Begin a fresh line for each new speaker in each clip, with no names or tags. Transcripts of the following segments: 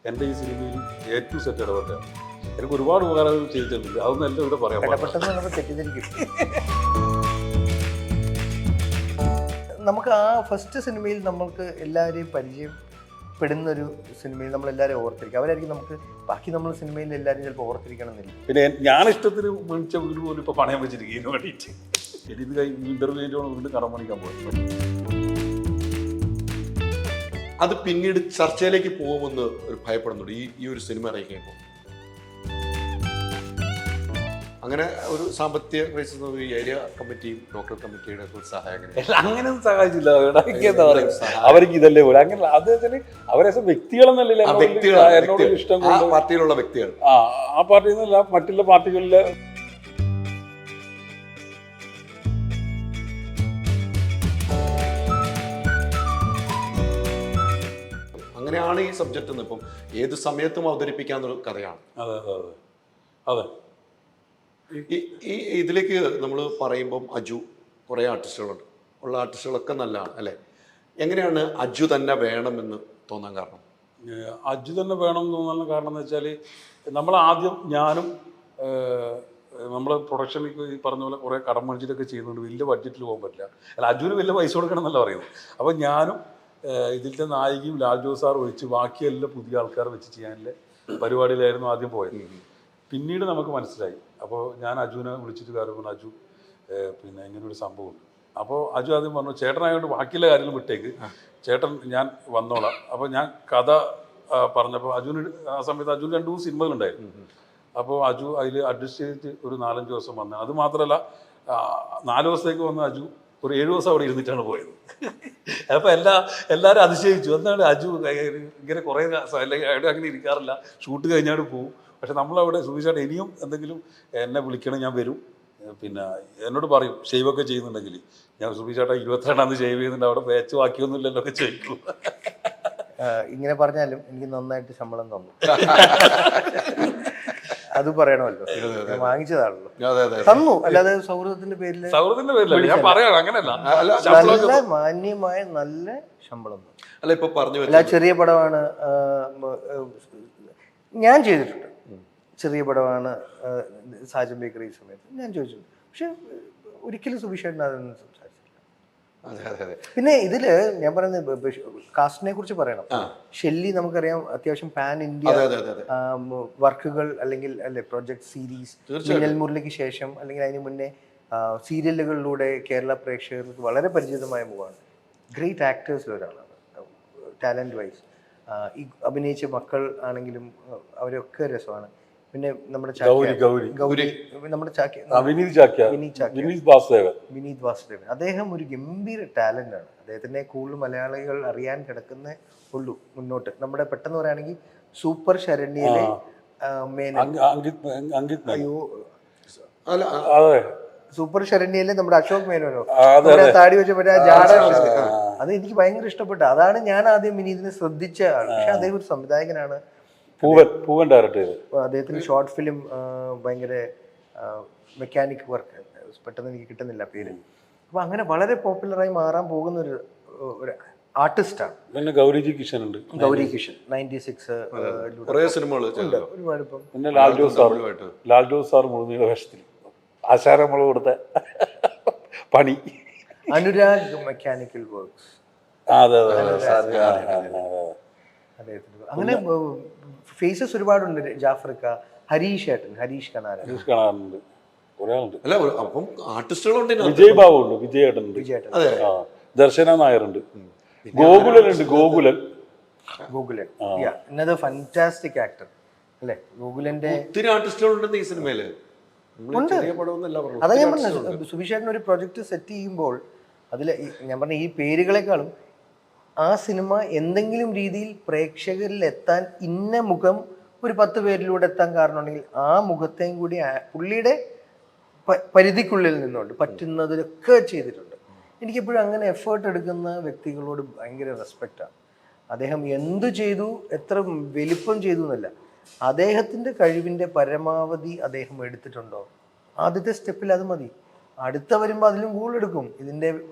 എൻ്റെ ഈ സിനിമയിൽ ഏറ്റവും സെറ്റ് ഇടപെട്ടാണ്. എനിക്ക് ഒരുപാട് ഉപകാരങ്ങൾ ചെയ്തിട്ടുണ്ട്. അതൊന്നും എല്ലാം ഇവിടെ പറയാൻ
നമുക്ക് ആ ഫസ്റ്റ് സിനിമയിൽ നമ്മൾക്ക് എല്ലാവരെയും പരിചയപ്പെടുന്നൊരു സിനിമയിൽ നമ്മളെല്ലാവരും ഓർത്തിരിക്കും. അവരായിരിക്കും നമുക്ക് ബാക്കി നമ്മൾ സിനിമയിൽ എല്ലാവരും ചിലപ്പോൾ ഓർത്തിരിക്കണമെന്നില്ല.
പിന്നെ ഞാൻ ഇഷ്ടത്തിന് വിളിച്ച വീട് പോലും ഇപ്പോൾ പണയം വെച്ചിരിക്കും ഇതിന് വേണ്ടിയിട്ട്. ഇത് കഴിഞ്ഞ് ഇന്റർവ്യൂ കഴിഞ്ഞാൽ വീണ്ടും കടം പണിക്കാൻ പോകും.
അത് പിന്നീട് ചർച്ചയിലേക്ക് പോകുമെന്ന് ഒരു ഭയപ്പെടുന്നുണ്ട് ഈ ഒരു സിനിമ ഇറങ്ങിയപ്പോൾ. അങ്ങനെ ഒരു സാമ്പത്തിക ക്രൈസിസ് ഈ ഏരിയ കമ്മിറ്റിയും ലോക്കൽ കമ്മിറ്റിയുടെ ഒരു സഹായം
അങ്ങനെയൊന്നും സഹായിച്ചില്ല. അവർക്ക് ഇതല്ലേ പോലെ അങ്ങനെ അദ്ദേഹത്തിന് അവരെ വ്യക്തികളെന്നല്ലേ എന്നോട് ഇഷ്ടം
പാർട്ടിയിലുള്ള വ്യക്തികൾ
ആ പാർട്ടിയിൽ നിന്നല്ല മറ്റുള്ള പാർട്ടികളിലെ.
അങ്ങനെയാണ് ഈ സബ്ജക്റ്റ് ഇപ്പം ഏത് സമയത്തും അവതരിപ്പിക്കാന്നൊരു കഥയാണ്.
അതെ അതെ അതെ.
ഈ ഇതിലേക്ക് നമ്മൾ പറയുമ്പം അജു കുറേ ആർട്ടിസ്റ്റുകളുണ്ട്. ഉള്ള ആർട്ടിസ്റ്റുകളൊക്കെ നല്ലതാണ് അല്ലേ? എങ്ങനെയാണ് അജു തന്നെ വേണമെന്ന് തോന്നാൻ കാരണം?
അജു തന്നെ വേണം എന്ന് തോന്നാൻ കാരണം എന്ന് വെച്ചാൽ നമ്മൾ ആദ്യം ഞാനും നമ്മൾ പ്രൊഡക്ഷനിൽ ഈ പറഞ്ഞ പോലെ കുറേ കടം മേടിച്ചിട്ടൊക്കെ ചെയ്യുന്നുണ്ട്. വലിയ ബഡ്ജറ്റിൽ പോകാൻ പറ്റില്ല. അല്ല, അജുവിന് വലിയ പൈസ കൊടുക്കണം എന്നല്ല പറയുന്നത്. അപ്പോൾ ഞാനും ഇതിലത്തെ നായികയും ലാൽ ജോസ് സാർ ഒഴിച്ച് ബാക്കിയെല്ലാം പുതിയ ആൾക്കാർ വെച്ച് ചെയ്യാനുള്ള പരിപാടിയിലായിരുന്നു ആദ്യം പോയത്. പിന്നീട് നമുക്ക് മനസ്സിലായി. അപ്പോൾ ഞാൻ അജുവിനെ വിളിച്ചിട്ട് കാര്യം പറഞ്ഞു, അജു പിന്നെ ഇങ്ങനൊരു സംഭവമുണ്ട്. അപ്പോൾ അജു ആദ്യം പറഞ്ഞു, ചേട്ടനായതുകൊണ്ട് ബാക്കിയുള്ള കാര്യങ്ങൾ വിട്ടേക്ക്, ചേട്ടൻ ഞാൻ വന്നോളാം. അപ്പോൾ ഞാൻ കഥ പറഞ്ഞപ്പോൾ അജുവിന് ആ സമയത്ത് അജുവിന് 2 സിനിമകളുണ്ടായിരുന്നു. അപ്പോൾ അജു അതിൽ അഡ്ജസ്റ്റ് ചെയ്തിട്ട് ഒരു 4-5 ദിവസം വന്നത്. അത് മാത്രമല്ല 4 ദിവസത്തേക്ക് വന്ന അജു ഒരു 7 ദിവസം അവിടെ ഇരുന്നിട്ടാണ് പോയത്. അപ്പോൾ എല്ലാവരും അതിശയിച്ചു. എന്താണ് അജു ഇങ്ങനെ കുറേ അവിടെ അങ്ങനെ ഇരിക്കാറില്ല, ഷൂട്ട് കഴിഞ്ഞാൽ പോവും. പക്ഷെ നമ്മളവിടെ സുബീഷായിട്ട് ഇനിയും എന്തെങ്കിലും എന്നെ വിളിക്കണം, ഞാൻ വരും. പിന്നെ എന്നോട് പറയും ഷെയ്വൊക്കെ ചെയ്യുന്നുണ്ടെങ്കിൽ. ഞാൻ സുബീഷായിട്ട് 22-ാം തീയതി ഷെയ്വ് ചെയ്യുന്നുണ്ട്, അവിടെ ബാച്ച് ബാക്കിയൊന്നുമില്ലല്ലോ ഒക്കെ ചോദിക്കും.
ഇങ്ങനെ പറഞ്ഞാലും എനിക്ക് നന്നായിട്ട് ശമ്പളം തന്നു. അത് പറയണമല്ലോ, വാങ്ങിച്ചതാണല്ലോ, തന്നു. അല്ലാതെ സൗഹൃദത്തിന്റെ പേരിൽ നല്ല മാന്യമായ നല്ല ശമ്പളം
അല്ല. ഇപ്പൊ പറഞ്ഞു
അല്ല, ചെറിയ പടമാണ് ഞാൻ ചെയ്തിട്ടുണ്ട്. ചെറിയ പടമാണ് സാജൻ ബേക്കറി സമയത്ത് ഞാൻ ചോദിച്ചിട്ടുണ്ട്. പക്ഷെ ഒരിക്കലും സുബീഷേട്ടൻ അതൊന്നും സംസാരിച്ചില്ല. പിന്നെ ഇതില് ഞാൻ പറയുന്നത് കാസ്റ്റിനെ കുറിച്ച് പറയണം. ഷെല്ലി നമുക്കറിയാം അത്യാവശ്യം പാൻ ഇന്ത്യ വർക്കുകൾ അല്ലെങ്കിൽ അല്ലെ പ്രൊജക്ട് സീരീസ് മിന്നൽ മുരളിക്ക് ശേഷം അല്ലെങ്കിൽ അതിന് മുന്നേ സീരിയലുകളിലൂടെ കേരള പ്രേക്ഷകർക്ക് വളരെ പരിചിതമായ മുഖമാണ്. ഗ്രേറ്റ് ആക്ടേഴ്സിൽ ഒരാളാണ് ടാലന്റ് വൈസ്. ഈ അഭിനയിച്ച മക്കൾ ആണെങ്കിലും അവരൊക്കെ രസമാണ്. പിന്നെ നമ്മുടെ വിനീത് വാസുദേവൻ, അദ്ദേഹം ഒരു ഗംഭീര ടാലന്റ് ആണ്. അദ്ദേഹത്തിനെ കൂടുതൽ മലയാളികൾ അറിയാൻ കിടക്കുന്നേ ഉള്ളൂ മുന്നോട്ട്. നമ്മുടെ പെട്ടെന്ന് പറയുകയാണെങ്കിൽ സൂപ്പർ ശരണ്യയിലെ അയ്യോ സൂപ്പർ ശരണ്യയിലെ നമ്മുടെ അശോക് മേനോനോ താടി വെച്ച മറ്റേ ജാട, അത് എനിക്ക് ഭയങ്കര ഇഷ്ടപ്പെട്ടു. അതാണ് ഞാൻ ആദ്യം വിനീതിനെ ശ്രദ്ധിച്ച ആൾ. പക്ഷെ അദ്ദേഹം ഒരു സംവിധായകനാണ്. അദ്ദേഹത്തിന് ഷോർട്ട് ഫിലിം ഭയങ്കര മെക്കാനിക് വർക്ക്, പെട്ടെന്ന് എനിക്ക് കിട്ടുന്നില്ല പേര്. അപ്പൊ അങ്ങനെ വളരെ പോപ്പുലറായി മാറാൻ പോകുന്ന ഒരു ആർട്ടിസ്റ്റാണ്.
പിന്നെ ഗൗരി കിഷൻ ഉണ്ട്.
ഗൗരി കിഷൻ 96 ഒരുപാട്.
പിന്നെ ലാൽ ജോസ് സാർ മുഴുനീള വേഷത്തിൽ ആശാരമുളക് കൊടുത്ത പണി.
Anurag mechanical works. അങ്ങനെ ഫേസസ് ഒരുപാടുണ്ട്. ജാഫ്രിക്ക, ഹരീഷ് കണാറുണ്ട്.
വിജയ് ബാബു ഉണ്ട്, വിജയേട്ടനുണ്ട്, ദർശന നായരുണ്ട്, ഗോകുലൻ.
ഫാന്റാസ്റ്റിക് ആക്ടർ അല്ലേ ഗോകുലന്റെ.
ഒത്തിരി ആർട്ടിസ്റ്റുകളുണ്ട് ഈ സിനിമയില്.
അതാ ഞാൻ പറഞ്ഞത്, സുബീഷേട്ടൻ ഒരു പ്രൊജക്ട് സെറ്റ് ചെയ്യുമ്പോൾ അതിൽ ഞാൻ പറഞ്ഞ ഈ പേരുകളെക്കാളും ആ സിനിമ എന്തെങ്കിലും രീതിയിൽ പ്രേക്ഷകരിൽ എത്താൻ ഇന്ന മുഖം ഒരു 10 പേരിലൂടെ എത്താൻ കാരണമുണ്ടെങ്കിൽ ആ മുഖത്തെയും കൂടി പുള്ളിയുടെ പരിധിക്കുള്ളിൽ നിന്നുകൊണ്ട് പറ്റുന്നതിലൊക്കെ ചെയ്തിട്ടുണ്ട്. എനിക്കെപ്പോഴും അങ്ങനെ എഫേർട്ട് എടുക്കുന്ന വ്യക്തികളോട് ഭയങ്കര റെസ്പെക്റ്റാണ്. അദ്ദേഹം എന്തു ചെയ്തു, എത്ര വലിപ്പം ചെയ്തു എന്നല്ല, അദ്ദേഹത്തിൻ്റെ കഴിവിൻ്റെ പരമാവധി അദ്ദേഹം എടുത്തിട്ടുണ്ടോ, ആദ്യത്തെ സ്റ്റെപ്പിൽ അത് മതി. അടുത്ത വരുമ്പോൾ അതിലും കൂടുതൽ എടുക്കും.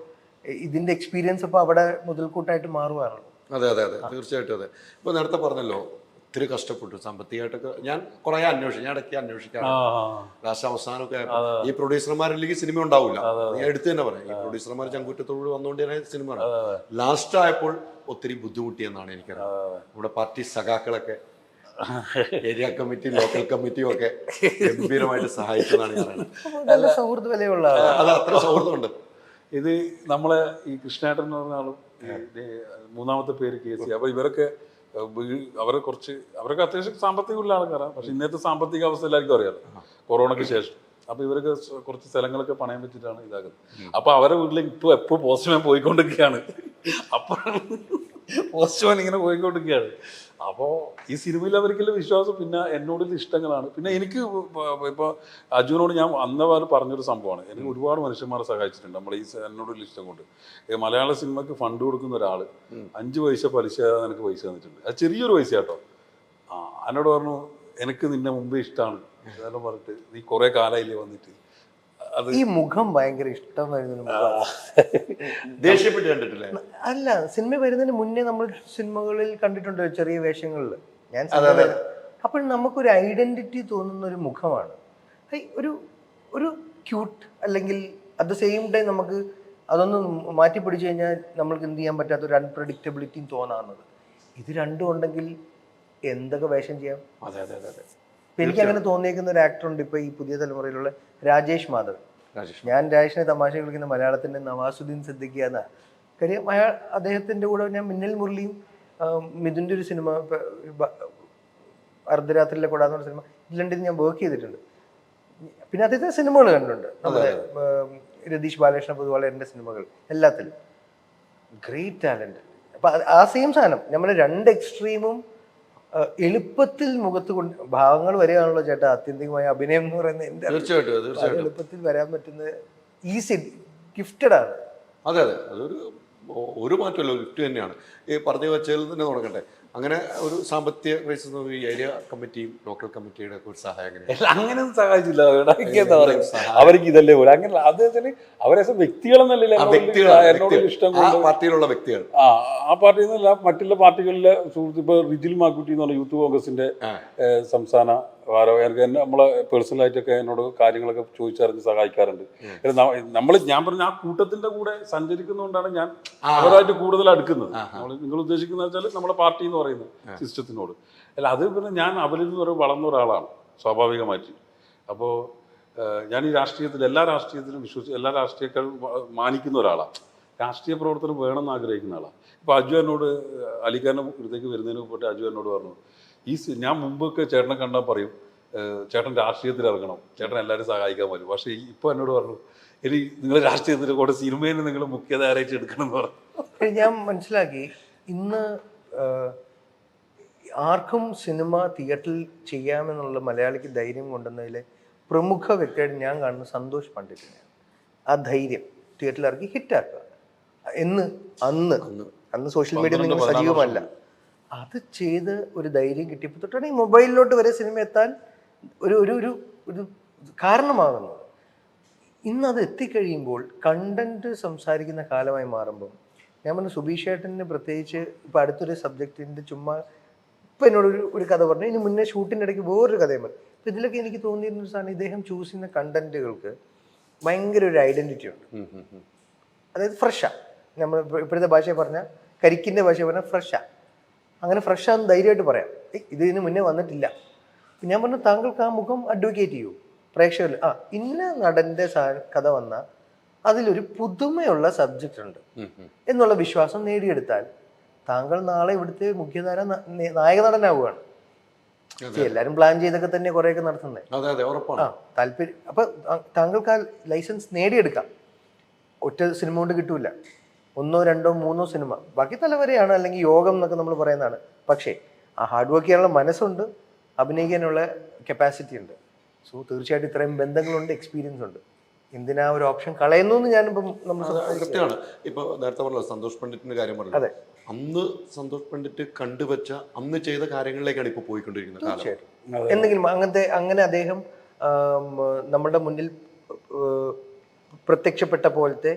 ഇതിൻ്റെ എക്സ്പീരിയൻസ് അപ്പോൾ അവിടെ മുതൽക്കൂട്ടായിട്ട് മാറുകയാണല്ലോ.
അതെ തീർച്ചയായിട്ടും. അതെ. ഇപ്പോൾ നേരത്തെ പറഞ്ഞല്ലോ ഒത്തിരി കഷ്ടപ്പെട്ടു സാമ്പത്തികമായിട്ടൊക്കെ. ഞാൻ കുറേ അന്വേഷിച്ചു, ഞാൻ ഇടയ്ക്ക് അന്വേഷിക്കാറ്. ലാസ്റ്റ് അവസാനമൊക്കെ ഈ പ്രൊഡ്യൂസർമാരില്ലെങ്കിൽ സിനിമ ഉണ്ടാവില്ല. ഞാൻ എടുത്തു തന്നെ പറയാം, ഈ പ്രൊഡ്യൂസർമാർ ചങ്കൂറ്റത്തോട് വന്നുകൊണ്ട് തന്നെ സിനിമ ലാസ്റ്റ് ആയപ്പോൾ ഒത്തിരി ബുദ്ധിമുട്ടിയെന്നാണ് എനിക്കറിയാം. നമ്മുടെ പാർട്ടി സഖാക്കളൊക്കെ ഏരിയ കമ്മിറ്റി, ലോക്കൽ കമ്മിറ്റിയും ഒക്കെ ഗംഭീരമായിട്ട് സഹായിച്ചതാണ് ഞാൻ പറയുന്നത്.
സൗഹൃദ വിലയുള്ള
അത് അത്ര സൗഹൃദമുണ്ട്.
ഇത് നമ്മളെ ഈ കൃഷ്ണേട്ടൻ എന്ന് പറഞ്ഞ ആളും മൂന്നാമത്തെ പേര് കേസി. അപ്പോൾ ഇവരൊക്കെ അവരെ കുറച്ച് അവരൊക്കെ അത്യാവശ്യം സാമ്പത്തികമുള്ള ആൾക്കാരാണ്. പക്ഷെ ഇന്നത്തെ സാമ്പത്തിക അവസ്ഥ എല്ലാവർക്കും അറിയാലോ, കൊറോണയ്ക്ക് ശേഷം. അപ്പോൾ ഇവരൊക്കെ കുറച്ച് സ്ഥലങ്ങളൊക്കെ പണയം വെച്ചിട്ടാണ് ഇതാക്കുന്നത്. അപ്പോൾ അവരെ വീട്ടിലേക്ക് ഇപ്പോൾ എപ്പോൾ പോസ്റ്റ്മാൻ പോയിക്കൊണ്ടിരിക്കുകയാണ്. അപ്പോൾ പോസ്റ്റ്മാൻ ഇങ്ങനെ പോയിക്കൊണ്ടിരിക്കുകയാണ്. അപ്പോൾ ഈ സിനിമയിൽ അവർക്കുള്ള വിശ്വാസം, പിന്നെ എന്നോടുള്ള ഇഷ്ടങ്ങളാണ്. പിന്നെ എനിക്ക് ഇപ്പോൾ അജുവിനോട് ഞാൻ അന്നവാറ് പറഞ്ഞൊരു സംഭവമാണ്. എനിക്ക് ഒരുപാട് മനുഷ്യന്മാരെ സഹായിച്ചിട്ടുണ്ട് നമ്മൾ ഈ എന്നോടുള്ള ഇഷ്ടം കൊണ്ട്. മലയാള സിനിമയ്ക്ക് ഫണ്ട് കൊടുക്കുന്ന ഒരാൾ 5 പൈസ പലിശ എനിക്ക് പൈസ തന്നിട്ടുണ്ട്. അത് ചെറിയൊരു പൈസ കേട്ടോ. എന്നോട് പറഞ്ഞു, എനിക്ക് നിന്നെ മുമ്പേ ഇഷ്ടമാണ് അതെല്ലാം പറഞ്ഞിട്ട്, നീ കുറേ കാലമായില്ലേ വന്നിട്ട്. അത്
ഈ മുഖം ഭയങ്കര ഇഷ്ടം വരുന്ന
ദേഷ്യപ്പെട്ട് കണ്ടിട്ടില്ലേ?
അല്ല, സിനിമ വരുന്നതിന് മുന്നേ നമ്മൾ സിനിമകളിൽ കണ്ടിട്ടുണ്ട് ചെറിയ വേഷങ്ങളിൽ. ഞാൻ അപ്പോൾ നമുക്കൊരു ഐഡന്റിറ്റി തോന്നുന്ന ഒരു മുഖമാണ്. ഒരു ക്യൂട്ട്, അല്ലെങ്കിൽ അറ്റ് ദ സെയിം ടൈം നമുക്ക് അതൊന്ന് മാറ്റി പിടിച്ചു കഴിഞ്ഞാൽ നമ്മൾക്ക് എന്ത് ചെയ്യാൻ പറ്റാത്ത ഒരു അൺപ്രഡിക്റ്റബിലിറ്റിയും തോന്നാവുന്നത്. ഇത് രണ്ടും ഉണ്ടെങ്കിൽ എന്തൊക്കെ വേഷം ചെയ്യാം.
അതെ അതെ അതെ അതെ.
എനിക്ക് അങ്ങനെ തോന്നിയേക്കുന്ന ഒരു ആക്ടറുണ്ട് ഇപ്പോൾ ഈ പുതിയ തലമുറയിലുള്ള രാജേഷ് മാധവൻ. ഞാൻ രാജേഷിനെ തമാശ കളിക്കുന്ന മലയാളത്തിൻ്റെ നവാസുദ്ദീൻ സിദ്ദിഖി എന്നാണ്. കാര്യം അദ്ദേഹത്തിൻ്റെ കൂടെ ഞാൻ മിന്നൽ മുരളിയും മിഥുൻ്റെ ഒരു സിനിമ അർദ്ധരാത്രിയിലെ കൂടാന്ന് പറഞ്ഞ സിനിമ ഇതിലുണ്ടെങ്കിൽ ഞാൻ വർക്ക് ചെയ്തിട്ടുണ്ട്. പിന്നെ അദ്ദേഹത്തിൻ്റെ സിനിമകൾ കണ്ടിട്ടുണ്ട്, നമ്മുടെ രതീഷ് ബാലകൃഷ്ണ പൊതുവാളൻ്റെ സിനിമകൾ എല്ലാത്തിലും. Great talent. അപ്പം ആ സെയിം സാധനം നമ്മൾ രണ്ട് എക്സ്ട്രീമും എളുപ്പത്തിൽ മുഖത്ത് കൊണ്ട് ഭാവങ്ങൾ വരികയാണല്ലോ ചേട്ടാ ആത്യന്തികമായ അഭിനയം എന്ന് പറയുന്നത്. എൻ്റെ
തീർച്ചയായിട്ടും
എളുപ്പത്തിൽ വരാൻ പറ്റുന്ന ഈസി ഗിഫ്റ്റഡ് ആണ്.
അതെ അതെ, ഒരു മാറ്റമല്ല, ഒരു ഗിഫ്റ്റ് തന്നെയാണ്. ഈ പറഞ്ഞു വെച്ചതിൽ തന്നെ തുടങ്ങട്ടെ. അങ്ങനെ ഒരു സാമ്പത്തിക ക്രൈസിസ് ഈ ഏരിയ കമ്മിറ്റിയും ലോക്കൽ കമ്മിറ്റിയുടെ ഒക്കെ ഒരു സഹായം
അങ്ങനെയൊന്നും സഹായിച്ചില്ല. അവർക്ക് ഇതല്ലേ പോലെ അങ്ങനെ അദ്ദേഹത്തിന് അവരെ വ്യക്തികളെന്നല്ല ഇഷ്ടം
പാർട്ടിയിലുള്ള വ്യക്തികൾ.
ആ പാർട്ടിയിൽ നിന്നല്ല, മറ്റുള്ള പാർട്ടികളിലെ സുഹൃത്ത്. ഇപ്പോൾ റിജിൽ മാക്കുട്ടി എന്ന് പറഞ്ഞ യൂത്ത് കോൺഗ്രസിന്റെ സംസ്ഥാന ഭാരവാഹി നമ്മളെ പേഴ്സണലായിട്ടൊക്കെ എന്നോട് കാര്യങ്ങളൊക്കെ ചോദിച്ചറിഞ്ഞ് സഹായിക്കാറുണ്ട്. ഞാൻ പറഞ്ഞ ആ കൂട്ടത്തിന്റെ കൂടെ സഞ്ചരിക്കുന്നതുകൊണ്ടാണ് ഞാൻ അവരായിട്ട് കൂടുതൽ അടുക്കുന്നത്. നിങ്ങൾ ഉദ്ദേശിക്കുന്ന വെച്ചാൽ നമ്മളെ പാർട്ടി എന്ന് പറയുന്നത് സിസ്റ്റത്തിനോട് അല്ല. അത് പിന്നെ ഞാൻ അവരിൽ നിന്ന് വളർന്ന ഒരാളാണ് സ്വാഭാവികമായിട്ട്. അപ്പോൾ ഞാൻ ഈ രാഷ്ട്രീയത്തിൽ എല്ലാ രാഷ്ട്രീയത്തിലും എല്ലാ രാഷ്ട്രീയക്കാരും മാനിക്കുന്ന ഒരാളാണ്. രാഷ്ട്രീയ പ്രവർത്തനം വേണമെന്ന് ആഗ്രഹിക്കുന്ന ആളാണ്. ഇപ്പോൾ അജു എന്നോട് അലിഖാൻ്റെ ഇടത്തേക്ക് വരുന്നതിന് മുമ്പ് അജു എന്നോട് പറഞ്ഞു, ഞാൻ മുമ്പൊക്കെ ചേട്ടനെ കണ്ടാൽ പറയും ചേട്ടൻ രാഷ്ട്രീയത്തിൽ ഇറങ്ങണം, ചേട്ടൻ എല്ലാവരും സഹായിക്കാൻ പറ്റും. പക്ഷേ ഇപ്പോൾ എന്നോട് പറഞ്ഞു, ഇനി നിങ്ങൾ രാഷ്ട്രീയത്തിൻ്റെ കൂടെ സിനിമയിൽ നിങ്ങൾ മുഖ്യധാരയായിട്ട് എടുക്കണം എന്ന് പറഞ്ഞു.
ഞാൻ മനസ്സിലാക്കി, ഇന്ന് ആർക്കും സിനിമ തിയേറ്ററിൽ ചെയ്യാമെന്നുള്ള മലയാളിക്ക് ധൈര്യം കൊണ്ടുവന്നതിലെ പ്രമുഖ വ്യക്തിയായിട്ട് ഞാൻ കാണുന്നത് സന്തോഷ് പണ്ഡിറ്റിനെയാണ്. ആ ധൈര്യം തിയേറ്ററിൽ ഇറക്കി ഹിറ്റാക്കുക എന്ന് അന്ന് സോഷ്യൽ മീഡിയ നിങ്ങൾ സജീവമല്ല. അത് ചെയ്ത് ഒരു ധൈര്യം കിട്ടിയപ്പോൾ തൊട്ടാണ് ഈ മൊബൈലിലോട്ട് വരെ സിനിമ എത്താൻ ഒരു ഒരു ഒരു ഒരു കാരണമാകുന്നത്. ഇന്നത് എത്തിക്കഴിയുമ്പോൾ കണ്ടന്റ് സംസാരിക്കുന്ന കാലമായി മാറുമ്പോൾ ഞാൻ പറഞ്ഞു, സുബീഷ് ഏട്ടന് പ്രത്യേകിച്ച് ഇപ്പം അടുത്തൊരു സബ്ജക്റ്റിൻ്റെ ചുമ്മാ ഇപ്പം എന്നോടൊരു കഥ പറഞ്ഞു. ഇതിന് മുന്നേ ഷൂട്ടിൻ്റെ ഇടയ്ക്ക് വേറൊരു കഥയും പറഞ്ഞു. അപ്പം ഇതിലൊക്കെ എനിക്ക് തോന്നിയിരുന്ന സാധനം, ഇദ്ദേഹം ചൂസ് ചെയ്യുന്ന കണ്ടന്റുകൾക്ക് ഭയങ്കര ഒരു ഐഡന്റിറ്റി ഉണ്ട്. അതായത് ഫ്രഷാണ്. നമ്മൾ ഇപ്പോഴത്തെ ഭാഷയെ പറഞ്ഞാൽ, കരിക്കിൻ്റെ ഭാഷയെ പറഞ്ഞാൽ ഫ്രഷാണ്. അങ്ങനെ ഫ്രഷാന്ന് ധൈര്യമായിട്ട് പറയാം. ഇതിന് മുന്നേ വന്നിട്ടില്ല. ഞാൻ പറഞ്ഞു, താങ്കൾക്ക് ആ മുഖം അഡ്വക്കേറ്റ് ചെയ്യൂ പ്രേക്ഷകരിൽ. ഇന്ന നടൻ്റെ കഥ വന്നാൽ അതിലൊരു പുതുമയുള്ള സബ്ജക്റ്റ് ഉണ്ട് എന്നുള്ള വിശ്വാസം നേടിയെടുത്താൽ താങ്കൾ നാളെ ഇവിടുത്തെ മുഖ്യധാര നായക നടനാവുകയാണ്. എല്ലാവരും പ്ലാൻ ചെയ്തൊക്കെ തന്നെ കുറേയൊക്കെ നടത്തുന്നത്. താല്പര്യം. അപ്പം താങ്കൾക്ക് ആ ലൈസൻസ് നേടിയെടുക്കാം. ഒറ്റ സിനിമ കൊണ്ട് കിട്ടൂല, 1, 2, 3 സിനിമ, ബാക്കി തലവരെയാണ്, അല്ലെങ്കിൽ യോഗം എന്നൊക്കെ നമ്മൾ പറയുന്നതാണ്. പക്ഷേ ആ ഹാർഡ് വർക്ക് ചെയ്യാനുള്ള മനസ്സുണ്ട്, അഭിനയിക്കാനുള്ള കപ്പാസിറ്റി ഉണ്ട്. സോ തീർച്ചയായിട്ടും ഇത്രയും ബന്ധങ്ങളുണ്ട്, എക്സ്പീരിയൻസ് ഉണ്ട്. എന്തിനാ ഒരു ഓപ്ഷൻ കളയുന്നു എന്ന് ഞാനിപ്പം നമ്മൾ
കൃത്യമാണ്. ഇപ്പോൾ നേരത്തെ പറഞ്ഞല്ലോ സന്തോഷ് പണ്ഡിറ്റിന്റെ കാര്യം പറഞ്ഞു.
അതെ,
അന്ന് സന്തോഷ് പണ്ഡിറ്റ് കണ്ടുവച്ച അന്ന് ചെയ്ത കാര്യങ്ങളിലേക്കാണ് ഇപ്പോൾ പോയിക്കൊണ്ടിരിക്കുന്നത്.
തീർച്ചയായിട്ടും എന്തെങ്കിലും അങ്ങനെ അദ്ദേഹം നമ്മുടെ മുന്നിൽ പ്രത്യക്ഷപ്പെട്ട പോലത്തെ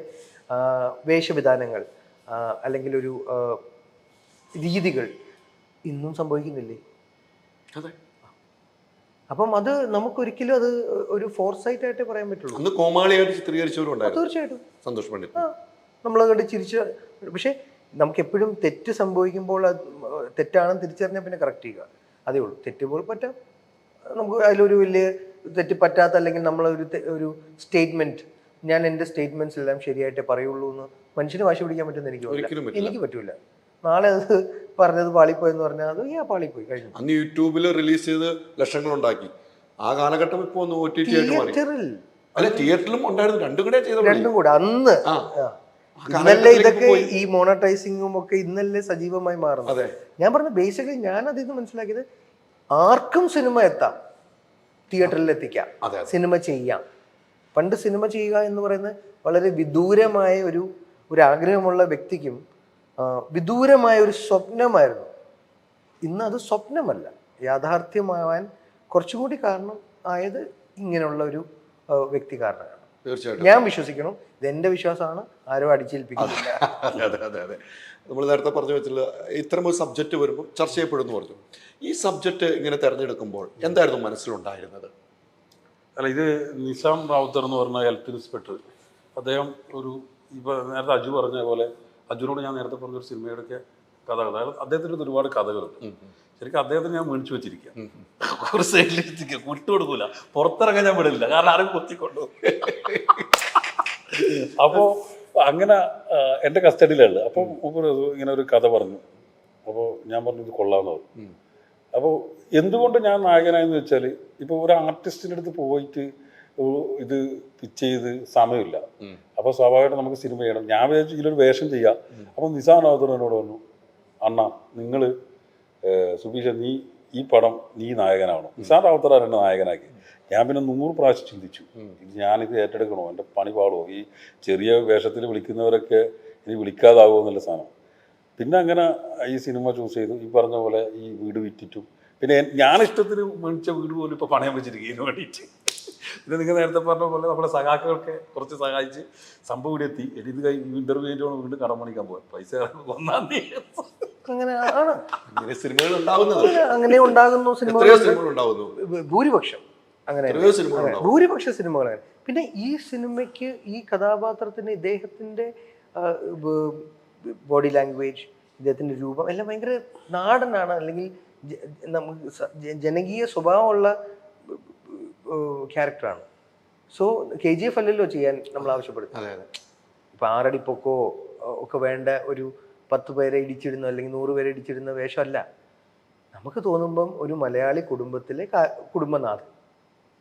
വേഷവിധാനങ്ങൾ അല്ലെങ്കിൽ ഒരു രീതികൾ ഇന്നും സംഭവിക്കുന്നില്ലേ?
അതെ.
അപ്പം അത് നമുക്കൊരിക്കലും അത് ഒരു ഫോർസൈറ്റ് ആയിട്ടേ പറയാൻ പറ്റുള്ളൂ.
അന്ന് കോമാളിയായിട്ട് ചിത്രീകരിച്ചവരും ഉണ്ടായിരുന്നു.
തീർച്ചയായിട്ടും
സന്തോഷ് പണ്ഡിറ്റ്.
നമ്മൾ കണ്ട് ചിരിച്ച്, പക്ഷെ നമുക്ക് എപ്പോഴും തെറ്റ് സംഭവിക്കുമ്പോൾ അത് തെറ്റാണെന്ന് തിരിച്ചറിഞ്ഞാൽ പിന്നെ കറക്റ്റ് ചെയ്യുക, അതേ ഉള്ളൂ. തെറ്റ് പോലും പറ്റാം, നമുക്ക് അതിലൊരു വലിയ തെറ്റ് പറ്റാത്ത, അല്ലെങ്കിൽ ഒരു സ്റ്റേറ്റ്മെന്റ്, ഞാൻ എൻ്റെ സ്റ്റേറ്റ്മെന്റ്സ് എല്ലാം ശരിയായിട്ടേ പറയുള്ളൂ എന്ന് മനുഷ്യന് വാശി പിടിക്കാൻ പറ്റുന്ന എനിക്ക് പറ്റൂല. നാളെ അത് പറഞ്ഞത് പാളിപ്പോയെന്ന് പറഞ്ഞാൽ അത് പാളിപ്പോയി കഴിഞ്ഞു.
അന്ന് യൂട്യൂബിൽ റിലീസ് ചെയ്ത് ലക്ഷങ്ങളുണ്ടാക്കി. ആ കാലഘട്ടം ഇപ്പൊ ഒന്ന് OTT ആയിട്ട് മാറി. അല്ല, തിയേറ്ററിലും ഉണ്ടായിരുന്നു, രണ്ടും കൂടെ
അന്ന്. ഇന്നല്ലേ ഇതൊക്കെ ഈ മോണറ്റൈസിങ്ങും ഒക്കെ ഇന്നല്ലേ സജീവമായി മാറുന്നത്. ഞാൻ പറഞ്ഞ ബേസിക്കലി ഞാൻ അതിൽ നിന്ന് മനസ്സിലാക്കിയത്, ആർക്കും സിനിമ എത്താം, തിയേറ്ററിൽ എത്തിക്കാം, സിനിമ ചെയ്യാം. പണ്ട് സിനിമ ചെയ്യുക എന്ന് പറയുന്നത് വളരെ വിദൂരമായ ഒരു ആഗ്രഹമുള്ള വ്യക്തിക്കും വിദൂരമായ ഒരു സ്വപ്നമായിരുന്നു. ഇന്ന് അത് സ്വപ്നമല്ല, യാഥാർത്ഥ്യമാവാൻ കുറച്ചും കൂടി കാരണം ആയത് ഇങ്ങനെയുള്ള ഒരു വ്യക്തി കാരണമാണ്.
തീർച്ചയായിട്ടും
ഞാൻ വിശ്വസിക്കണം, ഇതെന്റെ വിശ്വാസമാണ്, ആരോ അടിച്ചേൽപ്പിക്കുന്നില്ല.
അതെ. നമ്മൾ നേരത്തെ പറഞ്ഞു വെച്ചില്ല, ഇത്തരം ഒരു സബ്ജക്റ്റ് വരുമ്പോൾ ചർച്ച ചെയ്യപ്പെടുന്നു പറഞ്ഞു. ഈ സബ്ജക്റ്റ് ഇങ്ങനെ തിരഞ്ഞെടുക്കുമ്പോൾ എന്തായിരുന്നു മനസ്സിലുണ്ടായിരുന്നത്?
അല്ല, ഇത് നിസാം റാവുത്തർ എന്ന് പറഞ്ഞ ഹെൽത്ത് ഇൻസ്പെക്ടർ, അദ്ദേഹം ഇപ്പോൾ നേരത്തെ അജു പറഞ്ഞ പോലെ, അജുനോട് ഞാൻ നേരത്തെ പറഞ്ഞൊരു സിനിമയുടെയൊക്കെ കഥ, അദ്ദേഹത്തിൻ്റെ ഒരുപാട് കഥകളുണ്ട്. ശരിക്കും അദ്ദേഹത്തിന് ഞാൻ മേടിച്ചു വെച്ചിരിക്കുക, ഒരു സൈഡിലിരിക്കുക, വിട്ടുകൊടുക്കൂല, പുറത്തിറങ്ങാൻ ഞാൻ വിടില്ല, കാരണം ആരും കൊത്തിക്കൊണ്ടു. അപ്പോൾ അങ്ങനെ എൻ്റെ കസ്റ്റഡിയിലുള്ളത്. അപ്പം ഇങ്ങനെ ഒരു കഥ പറഞ്ഞു. അപ്പോൾ ഞാൻ പറഞ്ഞു ഇത് കൊള്ളാമെന്ന് പറഞ്ഞു. അപ്പോൾ എന്തുകൊണ്ട് ഞാൻ നായകനായെന്ന് വെച്ചാൽ, ഇപ്പോൾ ഒരു ആർട്ടിസ്റ്റിൻ്റെ അടുത്ത് പോയിട്ട് ഇത് പിച്ച് ചെയ്ത് സമയമില്ല. അപ്പോൾ സ്വാഭാവികമായിട്ട് നമുക്ക് സിനിമ ചെയ്യണം. ഞാൻ വിചാരിച്ചു ഇതിലൊരു വേഷം ചെയ്യാം. അപ്പം നിസാം റാവുത്തർ എന്നോട് പറഞ്ഞു, അണ്ണ നിങ്ങൾ സുബീഷ, ഈ പടം നീ നായകനാവണം. നിസാം റാവുത്തറാണ് എന്നെ നായകനാക്കി. ഞാൻ പിന്നെ 100 പ്രാവശ്യം ചിന്തിച്ചു, ഞാനിത് ഏറ്റെടുക്കണോ, എൻ്റെ പണി പാടുമോ, ഈ ചെറിയ വേഷത്തിൽ വിളിക്കുന്നവരൊക്കെ ഇനി വിളിക്കാതാവുമോ എന്നുള്ള സാധനം. പിന്നെ അങ്ങനെ ഈ സിനിമ ചൂസ് ചെയ്തു. ഈ പറഞ്ഞ പോലെ ഈ വീട് വിറ്റിട്ടും, പിന്നെ ഞാൻ ഇഷ്ടത്തിന് മേടിച്ച വീട് പോലും ഇപ്പോൾ പണയം വെച്ചിരിക്കും ഇതിന് വേണ്ടിയിട്ട്. പിന്നെ നിങ്ങൾ നേരത്തെ പറഞ്ഞ പോലെ നമ്മുടെ സഹാക്കൾക്ക് കുറച്ച് സഹായിച്ച് സംഭവം ഇവിടെ എത്തി. ഇത് ഇന്റർവ്യൂ കഴിഞ്ഞോണ്ട് വീണ്ടും കടം പണിക്കാൻ പോകാം, പൈസ 1-ാം തീയതി.
സിനിമകൾ ഉണ്ടാകുന്നത്
അങ്ങനെ ഉണ്ടാകുന്നു. ഭൂരിപക്ഷം അങ്ങനെ, ഭൂരിപക്ഷ സിനിമകൾ അങ്ങനെ. പിന്നെ ഈ സിനിമയ്ക്ക്, ഈ കഥാപാത്രത്തിന് ഇദ്ദേഹത്തിൻ്റെ ബോഡി ലാംഗ്വേജ്, ഇദ്ദേഹത്തിൻ്റെ രൂപം എല്ലാം ഭയങ്കര നാടനാണ്, അല്ലെങ്കിൽ നമുക്ക് ജനകീയ സ്വഭാവമുള്ള ക്യാരക്ടറാണ്. സോ KGF അല്ലല്ലോ ചെയ്യാൻ നമ്മൾ ആവശ്യപ്പെടുന്നത്. ഇപ്പം 6 അടി പൊക്കോ ഒക്കെ വേണ്ട ഒരു 10 പേരെ ഇടിച്ചിടുന്ന അല്ലെങ്കിൽ 100 പേരെ ഇടിച്ചിടുന്ന വേഷമല്ല. നമുക്ക് തോന്നുമ്പം ഒരു മലയാളി കുടുംബത്തിലെ കുടുംബനാഥൻ.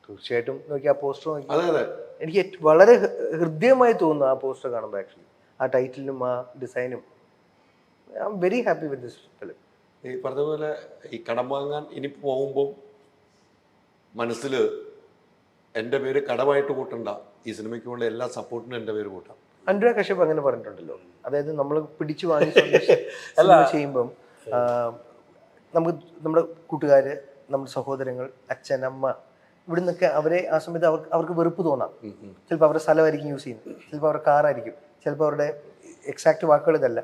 തീർച്ചയായിട്ടും നോക്കി ആ പോസ്റ്റർ നോക്കി, എനിക്ക് വളരെ ഹൃദ്യമായി തോന്നുന്നു ആ പോസ്റ്റർ കാണുമ്പോൾ. ആക്ച്വലി ആ ടൈറ്റിലും ആ ഡിസൈനും, I am very happy with this film.
ഈ പറഞ്ഞതുപോലെ ഈ കടം വാങ്ങാൻ ഇനി പോകുമ്പോൾ മനസ്സിൽ എൻ്റെ പേര് കടമായിട്ട് കൂട്ടണ്ട, ഈ സിനിമയ്ക്ക് വേണ്ട എല്ലാ സപ്പോർട്ടിനും എൻ്റെ പേര് കൂട്ടാം.
അനുരാഗ് കശ്യപ് അങ്ങനെ പറഞ്ഞിട്ടുണ്ടല്ലോ. അതായത് നമ്മൾ പിടിച്ചു വാങ്ങി ചെയ്യുമ്പം നമുക്ക് നമ്മുടെ കൂട്ടുകാർ, നമ്മുടെ സഹോദരങ്ങൾ, അച്ഛൻ, അമ്മ, ഇവിടെ നിന്നൊക്കെ അവരെ ആ സമയത്ത് അവർക്ക് വെറുപ്പ് തോന്നാം. ചിലപ്പോൾ അവരുടെ സ്ഥലമായിരിക്കും യൂസ് ചെയ്യുന്നത്, ചിലപ്പോൾ അവരുടെ കാറായിരിക്കും, ചിലപ്പോൾ അവരുടെ എക്സാക്ട് വാക്കുകൾ ഇതല്ല,